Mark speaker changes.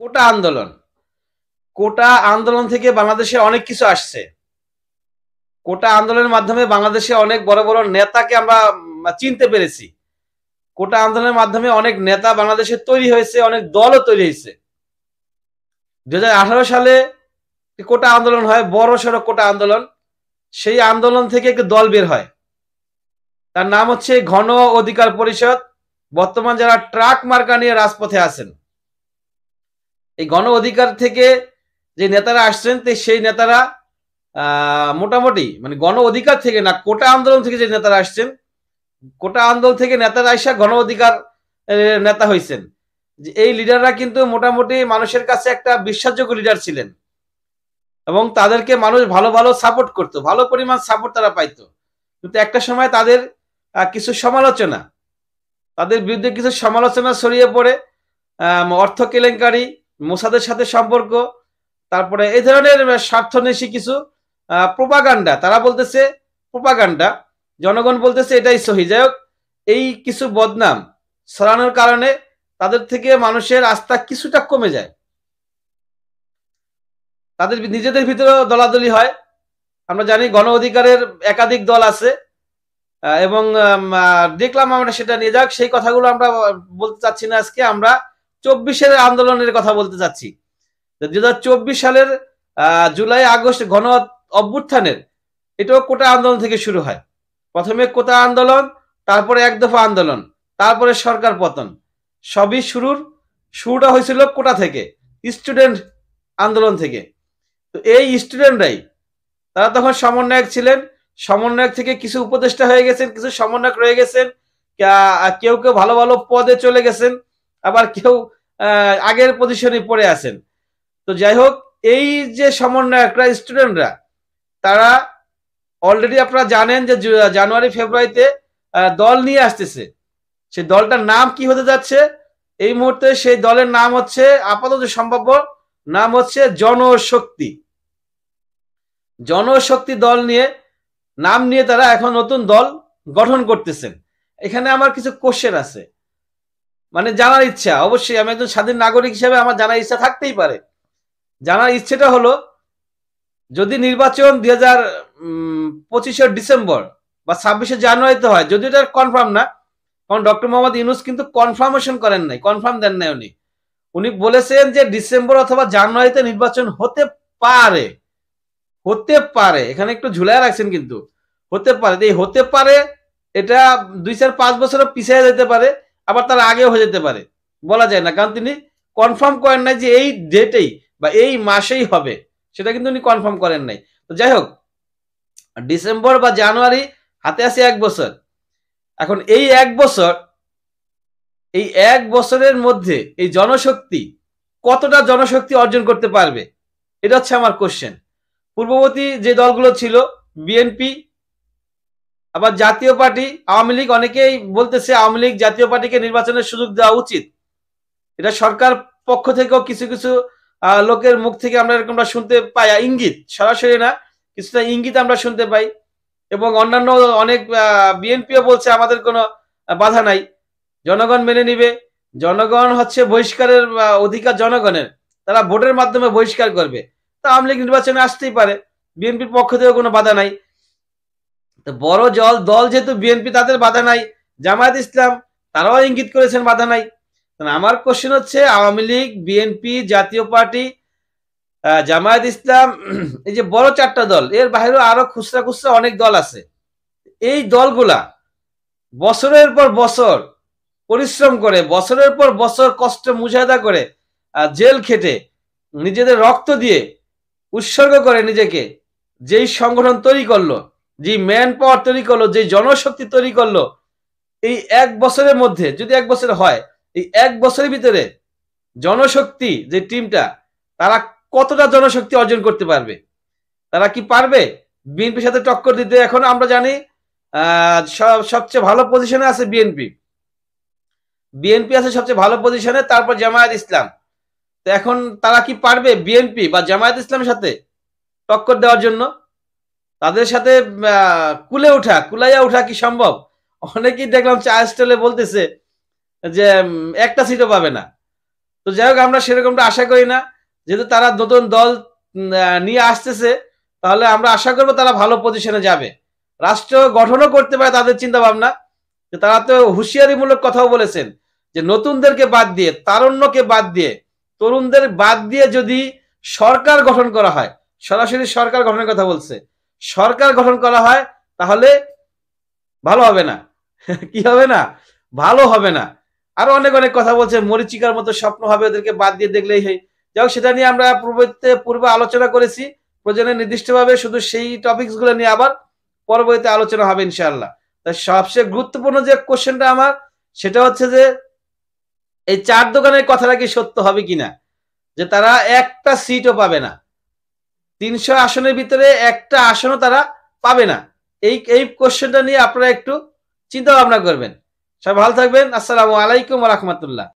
Speaker 1: কোটা আন্দোলন। কোটা আন্দোলন থেকে বাংলাদেশে অনেক কিছু আসছে। কোটা আন্দোলনের মাধ্যমে বাংলাদেশে অনেক বড় বড় নেতাকে আমরা চিনতে পেরেছি। কোটা আন্দোলনের মাধ্যমে অনেক নেতা বাংলাদেশে তৈরি হয়েছে, অনেক দলও তৈরি হয়েছে। 2018 সালে কোটা আন্দোলন হয়, বড় সড়ো কোটা আন্দোলন। সেই আন্দোলন থেকে একটি দল বের হয়, তার নাম হচ্ছে গণ অধিকার পরিষদ। বর্তমান যারা ট্রাক মার্কা নিয়ে রাজপথে আছেন, এই গণ অধিকার থেকে যে নেতারা আসছেন সেই নেতারা মোটামুটি মানে গণ অধিকার থেকে না, কোটা আন্দোলন থেকে যে নেতারা আসছেন, কোটা আন্দোলন থেকে নেতারা আইসা গণ অধিকার নেতা হয়েছেন। এই লিডাররা কিন্তু মোটামুটি মানুষের কাছে একটা বিশ্বাসযোগ্য লিডার ছিলেন এবং তাদেরকে মানুষ ভালো ভালো সাপোর্ট করতো, ভালো পরিমাণ সাপোর্ট তারা পাইতো। কিন্তু একটা সময় তাদের কিছু সমালোচনা, তাদের বিরুদ্ধে কিছু সমালোচনা ছড়িয়ে পড়ে, অর্থ কেলেঙ্কারি, মোসাদের সাথে সম্পর্ক, তারপরে এই ধরনের স্বার্থন্বেষী কিছু প্রোপাগান্ডা, তারা বলতেছে প্রোপাগান্ডা, জনগণ বলতেছে এটাই সহি। যাই হোক, এই কিছু বদনাম ছড়ানোর কারণে তাদের থেকে মানুষের আস্থা কিছুটা কমে যায়, তাদের নিজেদের ভিতরে দলাদলি হয়। আমরা জানি গণ অধিকারের একাধিক দল আছে এবং দেখলাম আমরা সেটা নিয়ে যাক, সেই কথাগুলো আমরা বলতে চাচ্ছি না। আজকে আমরা 24-এর আন্দোলনের কথা বলতে চাচ্ছি। 2024 সালের জুলাই আগস্ট গণ অভ্যুত্থানের এটাও কোটা আন্দোলন থেকে শুরু হয়। প্রথমে কোটা আন্দোলন, তারপরে এক দফা আন্দোলন, তারপরে সরকার পতন। সবই শুরুটা হয়েছিল কোটা থেকে, স্টুডেন্ট আন্দোলন থেকে। তো এই স্টুডেন্টরাই, তারা তখন সমন্বয়ক ছিলেন, সমন্বয়ক থেকে কিছু উপদেষ্টা হয়ে গেছেন, কিছু সমন্বয়ক রয়ে গেছেন, কেউ কেউ ভালো ভালো পদে চলে গেছেন, আবার কেউ আগের পজিশনে পড়ে আছেন। তো যাই হোক, এই যে সমন্বয়করা স্টুডেন্টরা, তারা অলরেডি আপনারা জানেন যে জানুয়ারি ফেব্রুয়ারিতে দল নিয়ে আসতেছে। সেই দলটার নাম কি হতে যাচ্ছে এই মুহূর্তে? সেই দলের নাম হচ্ছে, আপাতত সম্ভাব্য নাম হচ্ছে জনশক্তি। জনশক্তি দল নিয়ে, নাম নিয়ে তারা এখন নতুন দল গঠন করতেছেন। এখানে আমার কিছু কোশ্চেন আছে, মানে জানার ইচ্ছা। অবশ্যই আমি একজন স্বাধীন নাগরিক হিসেবে আমার জানার ইচ্ছা থাকতেই পারে। জানার ইচ্ছেটা হলো, যদি নির্বাচন 2025 ডিসেম্বর বা 26 জানুয়ারিতে হয়, যদি এটা কনফার্ম না, কারণ ডক্টর মোহাম্মদ ইউনূস কিন্তু কনফার্মেশন করেন নাই, কনফার্ম দেন নাই। উনি বলেছেন যে ডিসেম্বর অথবা জানুয়ারিতে নির্বাচন হতে পারে, হতে পারে, এখানে একটু ঝুলায় রাখছেন কিন্তু হতে পারে। এই হতে পারে এটা 2-4-5 বছরও পিছিয়ে যেতে পারে, আবার তার আগেও হয়ে যেতে পারে, বলা যায় না। কারণ তিনি কনফার্ম করেন নাই যে এই ডেটেই বা এই মাসেই হবে, সেটা কিন্তু উনি কনফার্ম করেন নাই। তো যাই হোক, ডিসেম্বর বা জানুয়ারি, হাতে আছে 1 বছর। এখন এই 1 বছর, এই 1 বছরের মধ্যে এই জনশক্তি কতটা জনশক্তি অর্জন করতে পারবে, এটা হচ্ছে আমার কোশ্চেন। পূর্ববর্তী যে দলগুলো ছিল, বিএনপি, আবার জাতীয় পার্টি, আওয়ামী লীগ, অনেকেই বলতেছে আওয়ামী লীগ জাতীয় পার্টিকে নির্বাচনের সুযোগ দেওয়া উচিত। এটা সরকার পক্ষ থেকেও কিছু কিছু লোকের মুখ থেকে আমরা এরকমটা শুনতে পাই, ইঙ্গিত, সরাসরি না, কিছুটা ইঙ্গিত আমরা শুনতে পাই। এবং অন্যান্য অনেক বিএনপিও বলছে আমাদের কোনো বাধা নাই, জনগণ মেনে নিবে, জনগণ হচ্ছে বহিষ্কারের অধিকার জনগণের, তারা ভোটের মাধ্যমে বহিষ্কার করবে। তা আওয়ামী লীগ নির্বাচনে আসতেই পারে, বিএনপির পক্ষ থেকে কোনো বাধা নাই। তো বড় দল যেহেতু বিএনপি, তাদের বাধা নাই। জামায়াত ইসলাম, তারাও ইঙ্গিত করেছেন বাধা নাই। আমার কোশ্চেন হচ্ছে, আওয়ামী লীগ, বিএনপি, জাতীয় পার্টি, জামায়াত ইসলাম, এই যে বড় 4টা দল, এর বাইরেও আরো খুচরা খুচরা অনেক দল আছে। এই দলগুলা বছরের পর বছর পরিশ্রম করে, বছরের পর বছর কষ্ট মুজাহিদা করে, জেল খেটে, নিজেদের রক্ত দিয়ে উৎসর্গ করে নিজেকে, যেই সংগঠন তৈরি করলো, যে ম্যান পাওয়ার তৈরি করলো, যে জনশক্তি তৈরি করলো, এই 1 বছরের মধ্যে, যদি 1 বছর হয়, এই 1 বছরের ভিতরে জনশক্তি যে টিমটা, তারা কতটা জনশক্তি অর্জন করতে পারবে? তারা কি পারবে বিএনপির সাথে টক্কর দিতে? এখন আমরা জানি সবচেয়ে ভালো পজিশনে আছে বিএনপি, বিএনপি আছে সবচেয়ে ভালো পজিশনে, তারপর জামায়াত ইসলাম। তো এখন তারা কি পারবে বিএনপি বা জামায়াত ইসলামের সাথে টক্কর দেওয়ার জন্য? তাদের সাথে কুলাইয়া ওঠা কি সম্ভব? অনেকেই দেখলাম চা স্টলে বলতেছে যে একটা সিটও পাবে না। তো যাই হোক, আমরা সেরকমটা আশা করি না। যেহেতু তারা নতুন দল নিয়ে আসতেছে, তাহলে আমরা আশা করবো তারা ভালো পজিশনে যাবে, রাষ্ট্র গঠনও করতে পারে তাদের চিন্তা ভাবনা। তারা তো হুঁশিয়ারিমূলক কথাও বলেছেন যে নতুনদেরকে বাদ দিয়ে, তারুণ্যকে বাদ দিয়ে, তরুণদের বাদ দিয়ে যদি সরকার গঠন করা হয়, সরাসরি সরকার গঠনের কথা বলছে, সরকার গঠন করা হয় তাহলে ভালো হবে না। কি হবে না? ভালো হবে না। আরো অনেক অনেক কথা বলছে, মরিচিকার মতো স্বপ্ন হবে ওদেরকে বাদ দিয়ে দেখলেই হয়। যাই হোক, সেটা নিয়ে আমরা পূর্বে আলোচনা করেছি, প্রয়োজনে নির্দিষ্টভাবে শুধু সেই টপিকস গুলো নিয়ে আবার পরবর্তীতে আলোচনা হবে ইনশাআল্লাহ। তাই সবচেয়ে গুরুত্বপূর্ণ যে কোশ্চেনটা আমার, সেটা হচ্ছে যে এই চার দোকানের কথাটা কি সত্য হবে কিনা, যে তারা একটা সিটও পাবে না, 300 আসনের ভিতরে একটা আসনও তারা পাবে না। এই কোশ্চেনটা নিয়ে আপনারা একটু চিন্তা ভাবনা করবেন। সবাই ভালো থাকবেন। আসসালামু আলাইকুম ওয়া রাহমাতুল্লাহ।